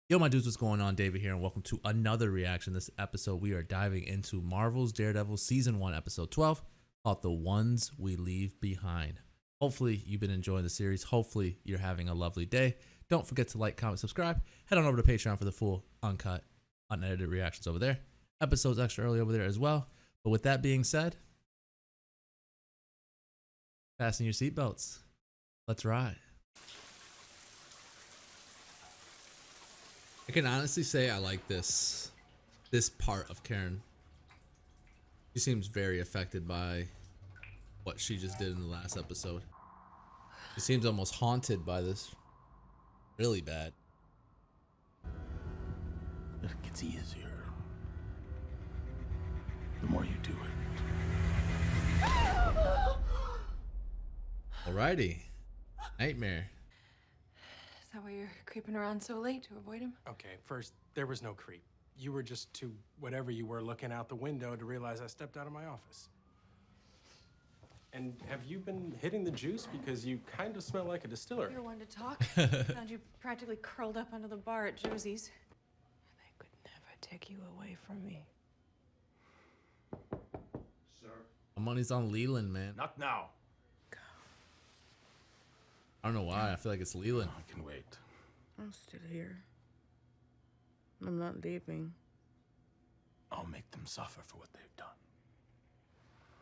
Yo, my dudes, what's going on? David here, and welcome to another reaction. This episode, we are diving into Marvel's Daredevil Season 1, Episode 12, called The Ones We Leave Behind. Hopefully, you've been enjoying the series. Hopefully, you're having a lovely day. Don't forget to like, comment, subscribe. Head on over to Patreon for the full, uncut, unedited reactions over there. Episodes extra early over there as well. But with that being said, fasten your seatbelts. Let's ride. I can honestly say I like this part of Karen. She seems very affected by what she just did in the last episode. She seems almost haunted by this. Really bad. It gets easier the more you do it. Alrighty. Nightmare. Is that why you're creeping around so late, to avoid him? Okay, first, there was no creep. You were just too whatever you were looking out the window to realize I stepped out of my office. And have you been hitting the juice? Because you kind of smell like a distiller. You're one to talk. Found you practically curled up under the bar at Josie's. They could never take you away from me. Sir? My money's on Leland, man. Not now. Go. I don't know why. I feel like it's Leland. I can wait. I'm still here. I'm not leaving. I'll make them suffer for what they've done.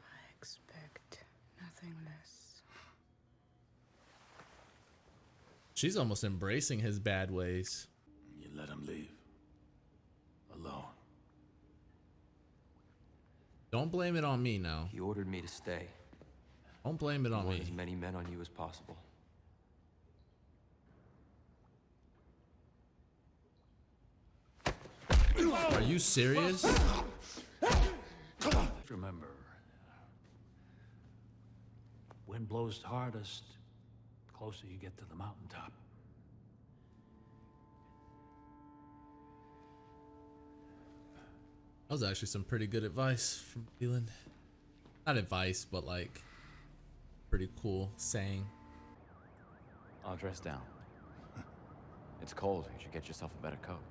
I expect nothing less. She's almost embracing his bad ways. You let them leave. Alone. Don't blame it on me now. He ordered me to stay. Don't blame it I on want me. as many men on you as possible. Are you serious? Remember, wind blows hardest, the closer you get to the mountaintop. That was actually some pretty good advice from Leland. Not advice, but like pretty cool saying. I'll dress down. It's cold. You should get yourself a better coat.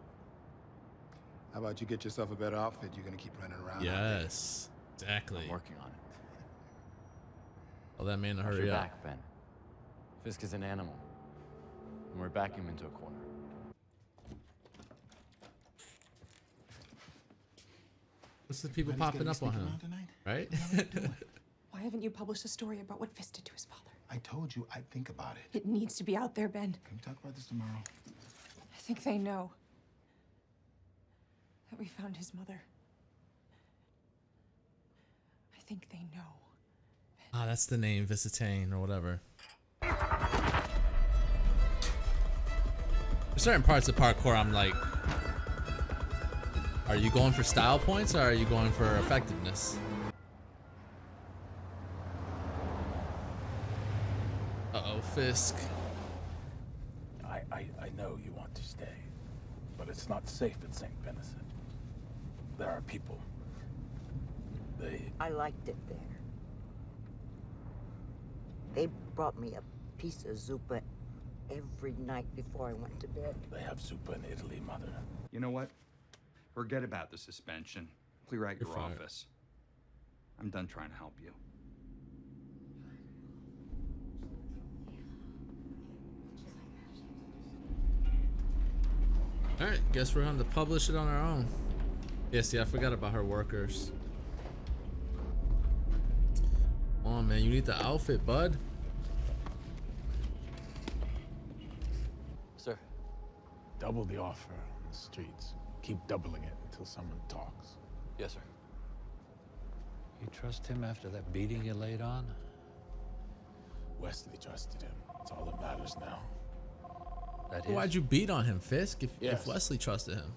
How about you get yourself a better outfit? You're gonna keep running around. out there. Yes, exactly. I'm working on it. Tell that man to Watch hurry your up. back, Ben. Fisk is an animal, and we're backing him into a corner. What's the people Manny's popping gonna up be on sneaking him? around tonight? Right? Why haven't you published a story about what Fisk did to his father? I told you I'd think about it. It needs to be out there, Ben. Can we talk about this tomorrow? I think they know that we found his mother. I think they know. Ah, that's the name, Visitane or whatever. There's certain parts of parkour I'm like, are you going for style points or are you going for effectiveness? Uh-oh, Fisk. I know you want to stay, but it's not safe at St. Vincent. There are people. I liked it there. They brought me a piece of zuppa every night before I went to bed. They have zuppa in Italy, Mother. You know what? Forget about the suspension. Clear out You're your fired. office. I'm done trying to help you. Alright, guess we're going to publish it on our own. Yeah, see, I forgot about her workers. Come on, man, you need the outfit, bud. Sir, Double the offer on the streets. Keep doubling it until someone talks. yes, sir. You trust him after that beating you laid on? Wesley trusted him. That's all that matters now. That Why'd is. you beat on him, Fisk, if Yes. Wesley trusted him?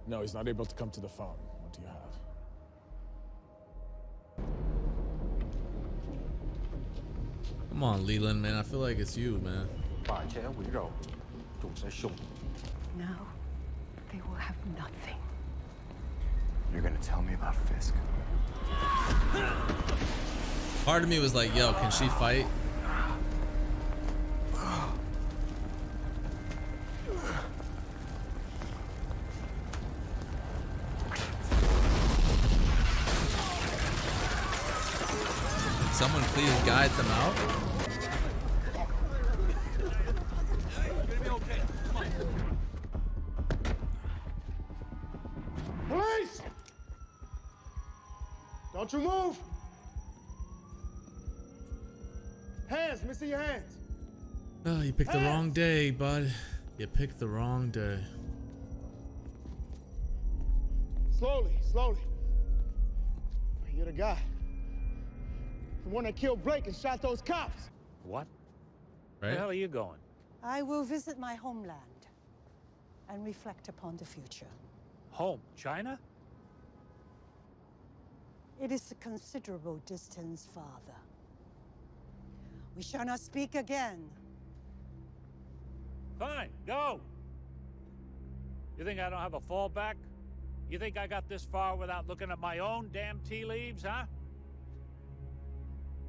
No, he's not able to come to the phone. What do you have? Come on, Leland, man. I feel like it's you, man. No, they will have nothing. You're gonna tell me about Fisk. Part of me was like, yo, can she fight? someone please guide them out? Police! Don't you move! Hands, let me see your hands. Oh, you picked the wrong day, bud. You picked the wrong day. Slowly, slowly. You're the guy. The one that killed Blake and shot those cops. What? Right? Where the hell are you going? I will visit my homeland and reflect upon the future. Home? China? It is a considerable distance farther. We shall not speak again. Fine, go! You think I don't have a fallback? You think I got this far without looking at my own damn tea leaves, huh?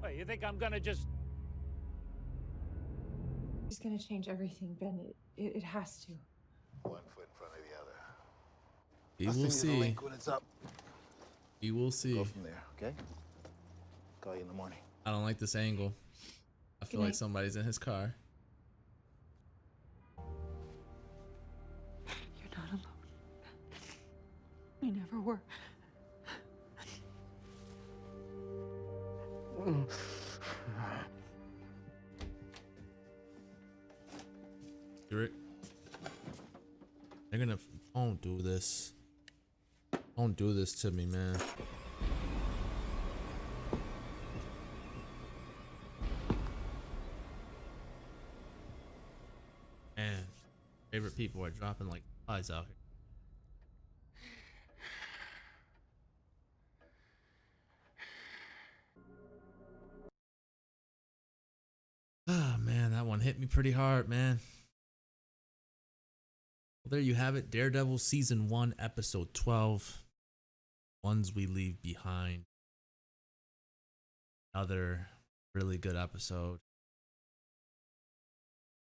Wait, you think I'm gonna just... It's gonna change everything, Ben. It has to. One foot in front of the other. We I'll will send you the see. link when it's up. We will see. Go from there, okay? Call you in the morning. I don't like this angle. I feel like somebody's in his car. You're not alone. We never were. Rick, they're gonna. Don't do this. Don't do this to me, man. Man, favorite people are dropping like flies out here. Ah, man, that one hit me pretty hard, man. Well, there you have it. Daredevil Season 1, Episode 12. Ones We Leave Behind. Another really good episode.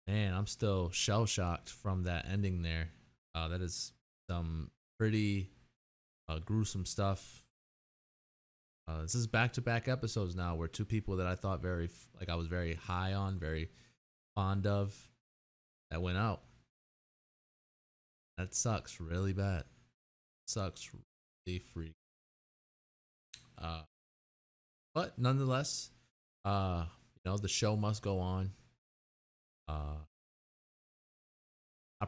Man, I'm still shell-shocked from that ending there. That is some pretty gruesome stuff. This is back-to-back episodes now where two people that I thought I was very high on, very fond of, that went out. That sucks really bad. Sucks really freak. But nonetheless, the show must go on. I'll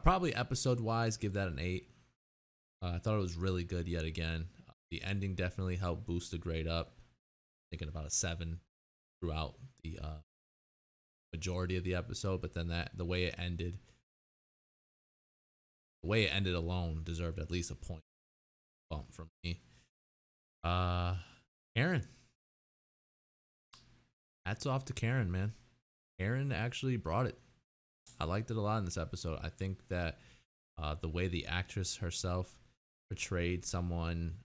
probably episode-wise give that an 8. I thought it was really good yet again. The ending definitely helped boost the grade up. Thinking about a 7 throughout the majority of the episode, but then the way it ended alone deserved at least a point bump from me. Karen. Hats off to Karen, man. Karen actually brought it. I liked it a lot in this episode. I think that the way the actress herself portrayed someone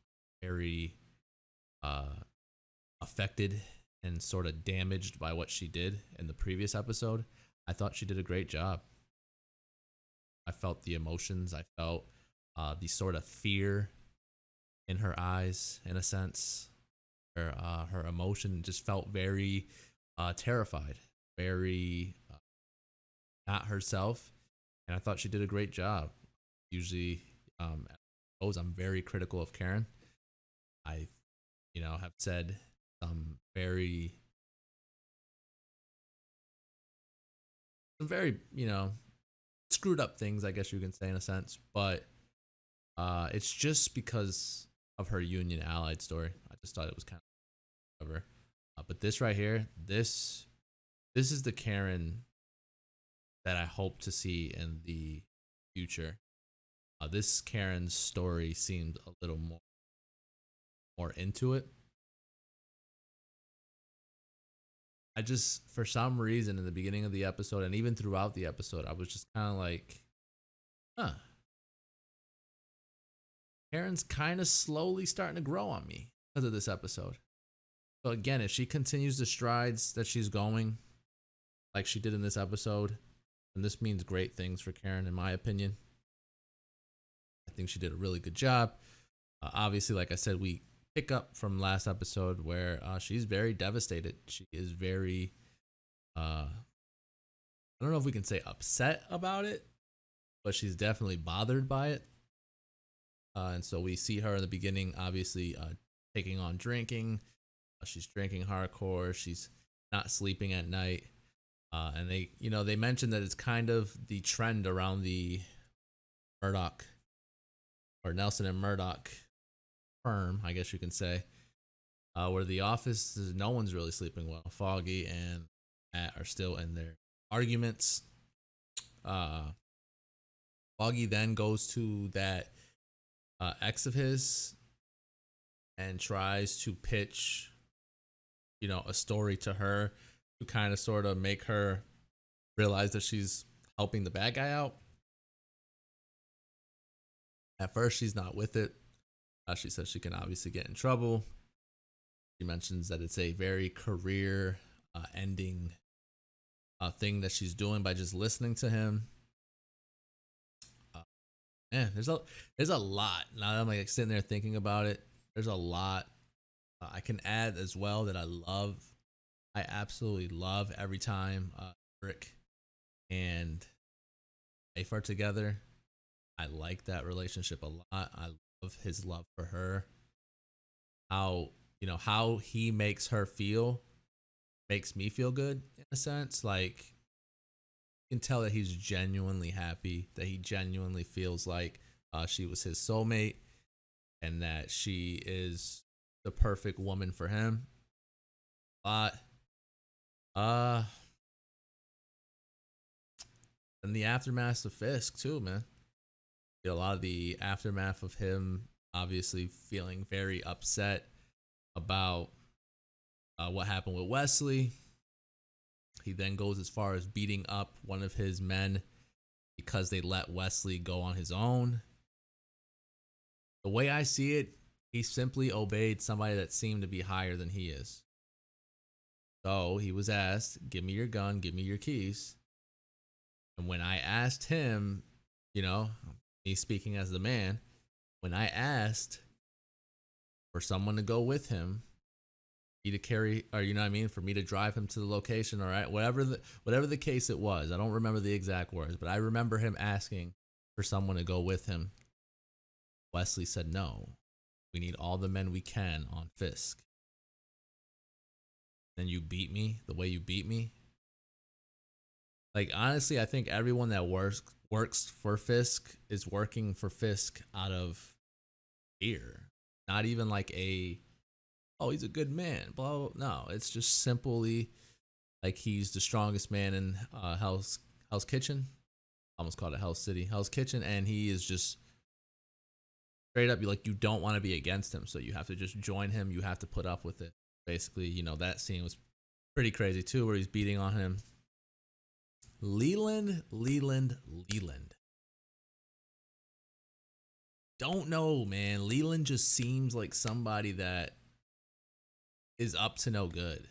very affected and sort of damaged by what she did in the previous episode, I thought she did a great job. I felt the emotions. I felt the sort of fear in her eyes, in a sense. Her emotion just felt very terrified, very not herself, and I thought she did a great job. Usually, I'm very critical of Karen. I, have said some very, screwed up things, I guess you can say, in a sense, but it's just because of her Union Allied story. I just thought it was kind of clever. But this right here, this is the Karen that I hope to see in the future. This Karen's story seemed a little more into it. I just, for some reason, in the beginning of the episode and even throughout the episode, I was just kind of like, Karen's kind of slowly starting to grow on me because of this episode. So again, if she continues the strides that she's going, like she did in this episode, then this means great things for Karen, in my opinion. I think she did a really good job. Obviously, like I said, we pick up from last episode where she's very devastated. She is very, I don't know if we can say upset about it, but she's definitely bothered by it. And so we see her in the beginning, obviously taking on drinking. She's drinking hardcore. She's not sleeping at night. And they mentioned that it's kind of the trend around the Murdoch or Nelson and Murdoch firm, I guess you can say, where the office no one's really sleeping well. Foggy and Matt are still in their arguments. Foggy then goes to that ex of his and tries to pitch, a story to her to kind of sort of make her realize that she's helping the bad guy out. At first, she's not with it. She says she can obviously get in trouble. She mentions that it's a very career ending thing that she's doing by just listening to him. There's a lot. Now that I'm like sitting there thinking about it, there's a lot. I can add as well that I absolutely love every time Rick and Afe are together. I like that relationship a lot. I love his love for her. How he makes her feel makes me feel good in a sense. Like, you can tell that he's genuinely happy, that he genuinely feels like she was his soulmate and that she is the perfect woman for him. But and the aftermath of Fisk too, man. A lot of the aftermath of him obviously feeling very upset about what happened with Wesley. He then goes as far as beating up one of his men because they let Wesley go on his own. The way I see it, he simply obeyed somebody that seemed to be higher than he is. So he was asked, give me your gun, give me your keys. And when I asked him, me speaking as the man, when I asked for someone to go with him, me to carry, or for me to drive him to the location, all right, whatever the case it was, I don't remember the exact words, but I remember him asking for someone to go with him. Wesley said, no, we need all the men we can on Fisk. Then you beat me the way you beat me. Like, honestly, I think everyone that works for Fisk is working for Fisk out of fear. Not even like he's a good man, blah, blah, blah. No, it's just simply like he's the strongest man in Hell's Kitchen. Almost called it Hell's City. Hell's Kitchen, and he is just straight up, you don't want to be against him, so you have to just join him. You have to put up with it. Basically, that scene was pretty crazy too, where he's beating on him. Leland. Don't know, man. Leland just seems like somebody that is up to no good.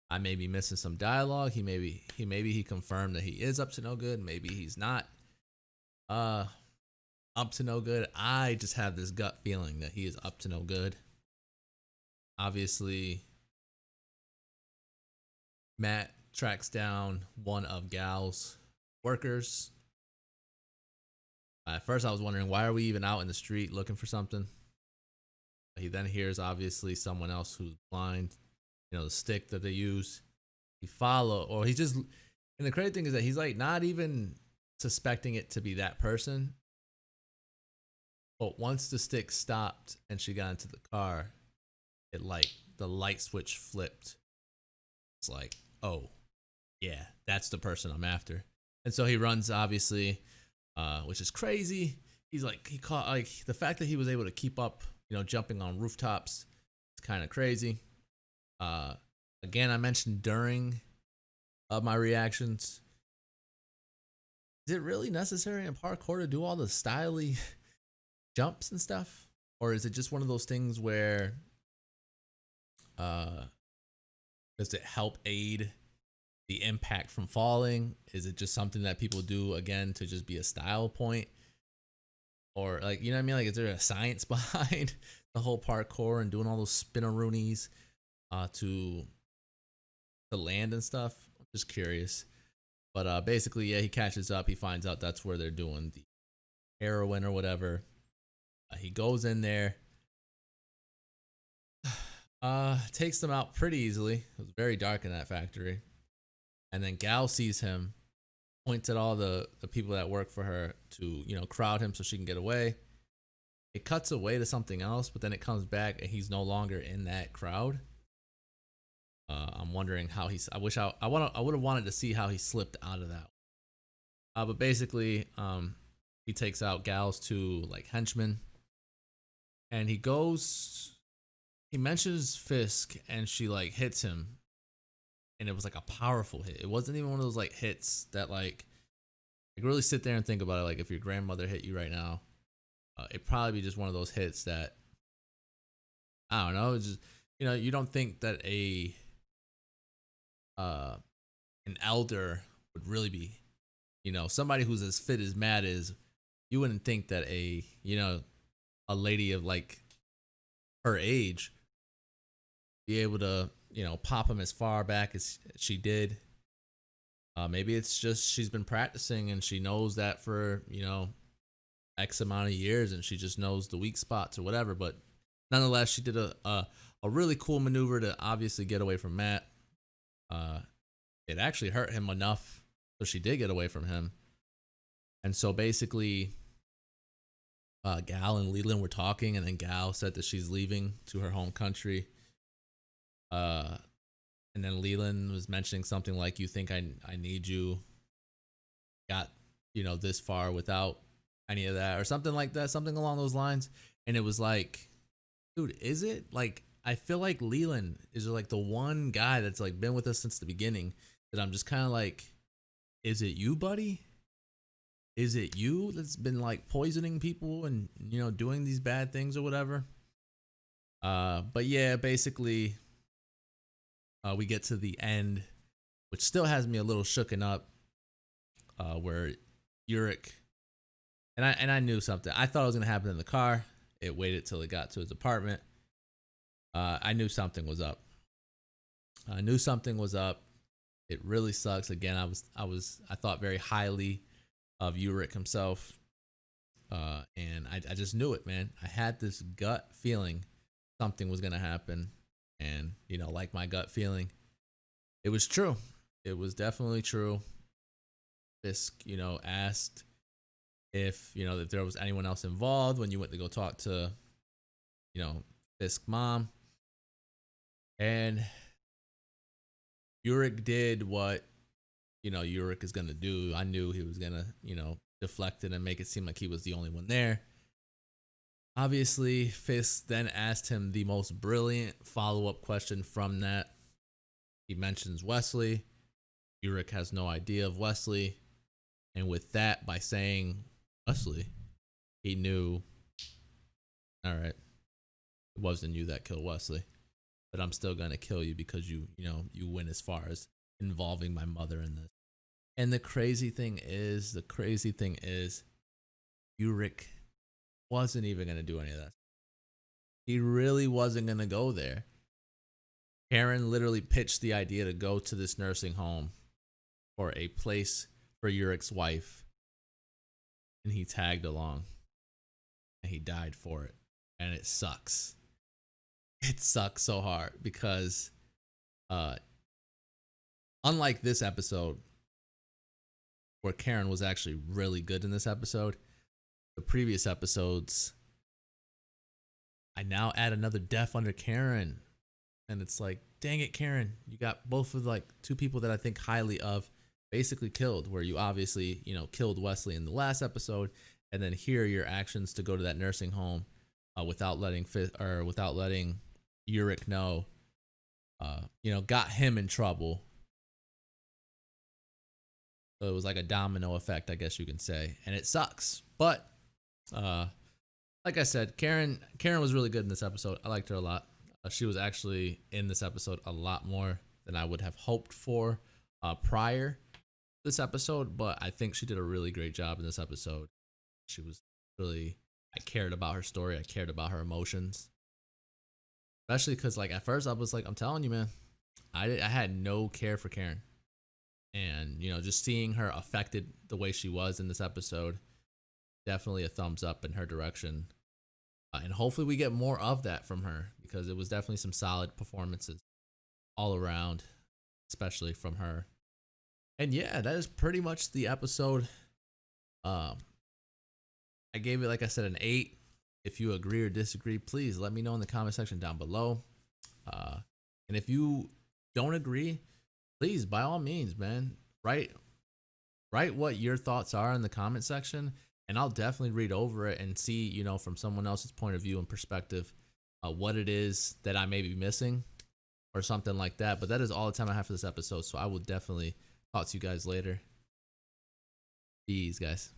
I may be missing some dialogue. He confirmed that he is up to no good. Maybe he's not up to no good. I just have this gut feeling that he is up to no good. Obviously, Matt tracks down one of Gal's workers. At first, I was wondering, why are we even out in the street looking for something? He then hears, obviously, someone else who's blind, the stick that they use. And the crazy thing is that he's like not even suspecting it to be that person. But once the stick stopped and she got into the car, the light switch flipped. It's like, oh, yeah, that's the person I'm after. And so he runs, obviously, which is crazy. He caught, the fact that he was able to keep up, jumping on rooftops, it's kind of crazy. Again, I mentioned during my reactions, is it really necessary in parkour to do all the styly jumps and stuff? Or is it just one of those things where does it help aid the impact from falling? Is it just something that people do, again, to just be a style point? Or, is there a science behind the whole parkour and doing all those spinaroonies to land and stuff. I'm just curious. But basically, yeah, he catches up. He finds out that's where they're doing the heroin or whatever. He goes in there. Takes them out pretty easily. It was very dark in that factory. And then Gal sees him, points at all the people that work for her to, you know, crowd him so she can get away. It cuts away to something else, but then it comes back and he's no longer in that crowd. I'm wondering how he's. I would have wanted to see how he slipped out of that. But basically, he takes out Gal's two like henchmen, and he goes. He mentions Fisk, and she like hits him, and it was like a powerful hit. It wasn't even one of those like hits that like really sit there and think about it. Like if your grandmother hit you right now, it'd probably be just one of those hits that I don't know. It's just, you know, you don't think that an elder would really be, you know, somebody who's as fit as Matt is. You wouldn't think that a lady of like her age be able to, you know, pop him as far back as she did. Maybe it's just she's been practicing and she knows that for, you know, X amount of years, and she just knows the weak spots or whatever. But nonetheless, she did a really cool maneuver to obviously get away from Matt. It actually hurt him enough, so she did get away from him. And so basically, Gal and Leland were talking, and then Gal said that she's leaving to her home country. And then Leland was mentioning something like, "You think I need you? Got, you know, this far without any of that," or something like that, something along those lines. And it was like, dude, is it like? I feel like Leland is like the one guy that's like been with us since the beginning that I'm just kind of like, is it you, buddy? Is it you that's been like poisoning people and, you know, doing these bad things or whatever? But yeah, basically, we get to the end, which still has me a little shooken up, where Yurik, and I knew something. I thought it was gonna happen in the car. It waited till it got to his apartment. I knew something was up. I knew something was up. It really sucks. Again, I thought very highly of Yurik himself, and I just knew it, man. I had this gut feeling something was gonna happen, and you know, like my gut feeling, it was true. It was definitely true. Fisk, you know, asked if, you know, if there was anyone else involved when you went to go talk to, you know, Fisk mom. And Yurik did what, you know, Yurik is going to do. I knew he was going to, you know, deflect it and make it seem like he was the only one there. Obviously, Fisk then asked him the most brilliant follow-up question from that. He mentions Wesley. Yurik has no idea of Wesley. And with that, by saying Wesley, he knew, all right, it wasn't you that killed Wesley, but I'm still going to kill you because you went as far as involving my mother in this. And the crazy thing is, Yurik wasn't even going to do any of that. He really wasn't going to go there. Karen literally pitched the idea to go to this nursing home for a place for Yurik's wife, and he tagged along, and he died for it. And it sucks. It sucks so hard because unlike this episode where Karen was actually really good in this episode, the previous episodes, I now add another death under Karen, and it's like, dang it, Karen, you got both of like two people that I think highly of basically killed, where you obviously, you know, killed Wesley in the last episode, and then here your actions to go to that nursing home without letting Yurik know, you know, got him in trouble. So it was like a domino effect, I guess you can say, and it sucks. But like I said, Karen was really good in this episode. I liked her a lot. She was actually in this episode a lot more than I would have hoped for prior to this episode, but I think she did a really great job in this episode. She was really, I cared about her story. I cared about her emotions. especially because like at first I was like, I'm telling you, man, I had no care for Karen, and you know, just seeing her affected the way she was in this episode, definitely a thumbs up in her direction, and hopefully we get more of that from her, because it was definitely some solid performances all around, especially from her. And yeah, that is pretty much the episode. I gave it, like I said, an 8. If you agree or disagree, please let me know in the comment section down below. And if you don't agree, please, by all means, man, write what your thoughts are in the comment section, and I'll definitely read over it and see, you know, from someone else's point of view and perspective, what it is that I may be missing or something like that. But that is all the time I have for this episode, so I will definitely talk to you guys later. Peace, guys.